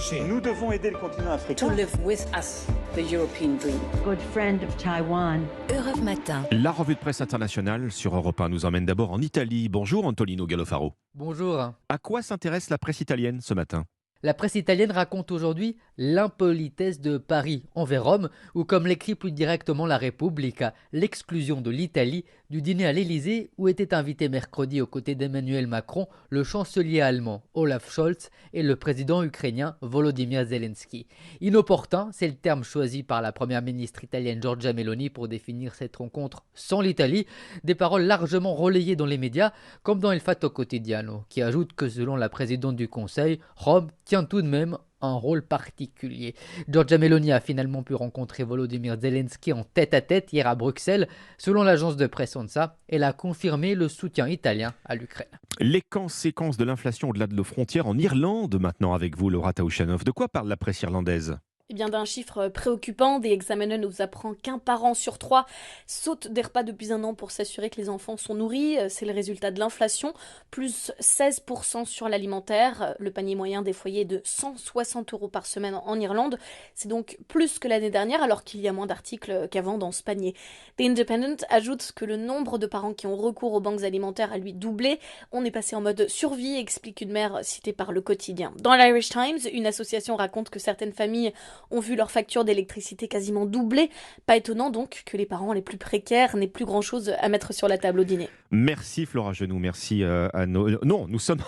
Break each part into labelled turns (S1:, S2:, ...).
S1: marché.
S2: Nous devons aider le continent africain.
S3: To live with us, the European dream.
S4: Good friend of Taiwan.
S5: Europe Matin.
S6: La revue de presse internationale sur Europe 1 nous emmène d'abord en Italie. Bonjour Antonino Gallofaro.
S7: Bonjour.
S6: À quoi s'intéresse la presse italienne ce matin ?
S7: La presse italienne raconte aujourd'hui l'impolitesse de Paris envers Rome, ou comme l'écrit plus directement la Repubblica, l'exclusion de l'Italie du dîner à l'Élysée où était invité mercredi aux côtés d'Emmanuel Macron le chancelier allemand Olaf Scholz et le président ukrainien Volodymyr Zelensky. Inopportun, c'est le terme choisi par la première ministre italienne Giorgia Meloni pour définir cette rencontre sans l'Italie, des paroles largement relayées dans les médias comme dans Il Fatto Quotidiano, qui ajoute que selon la présidente du Conseil, Rome tient tout de même un rôle particulier. Giorgia Meloni a finalement pu rencontrer Volodymyr Zelensky en tête-à-tête hier à Bruxelles. Selon l'agence de presse ANSA, elle a confirmé le soutien italien à l'Ukraine.
S6: Les conséquences de l'inflation au-delà de nos frontières en Irlande maintenant avec vous, Laura Taouchanoff. De quoi parle la presse irlandaise ?
S8: Eh bien, d'un chiffre préoccupant, The Examiner nous apprend qu'un parent sur 3 saute des repas depuis un an pour s'assurer que les enfants sont nourris. C'est le résultat de l'inflation, plus 16% sur l'alimentaire. Le panier moyen des foyers est de 160 € par semaine en Irlande. C'est donc plus que l'année dernière, alors qu'il y a moins d'articles qu'avant dans ce panier. The Independent ajoute que le nombre de parents qui ont recours aux banques alimentaires a lui doublé. On est passé en mode survie, explique une mère citée par le quotidien. Dans l'Irish Times, une association raconte que certaines familles ont vu leur facture d'électricité quasiment doubler. Pas étonnant donc que les parents les plus précaires n'aient plus grand-chose à mettre sur la table au dîner.
S6: Merci Flora Genoux, merci à nos... Non, nous sommes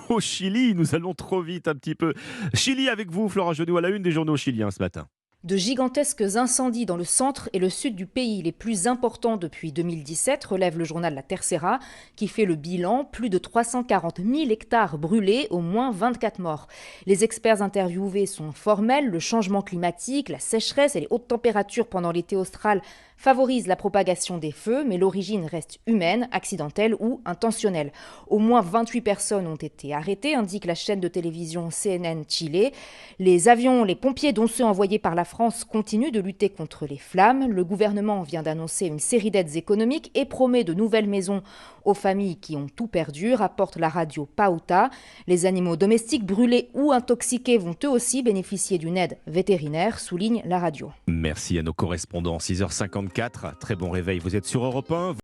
S6: au Chili, nous allons trop vite un petit peu. Chili avec vous, Flora Genoux, à la une des journaux chiliens ce matin.
S9: De gigantesques incendies dans le centre et le sud du pays, les plus importants depuis 2017, relève le journal La Tercera, qui fait le bilan, plus de 340 000 hectares brûlés, au moins 24 morts. Les experts interviewés sont formels, le changement climatique, la sécheresse et les hautes températures pendant l'été austral favorisent la propagation des feux, mais l'origine reste humaine, accidentelle ou intentionnelle. Au moins 28 personnes ont été arrêtées, indique la chaîne de télévision CNN Chile. Les avions, les pompiers, dont ceux envoyés par la France, continuent de lutter contre les flammes. Le gouvernement vient d'annoncer une série d'aides économiques et promet de nouvelles maisons aux familles qui ont tout perdu, rapporte la radio Pauta. Les animaux domestiques brûlés ou intoxiqués vont eux aussi bénéficier d'une aide vétérinaire, souligne la radio.
S6: Merci à nos correspondants, 6h54. Très bon réveil, vous êtes sur Europe 1.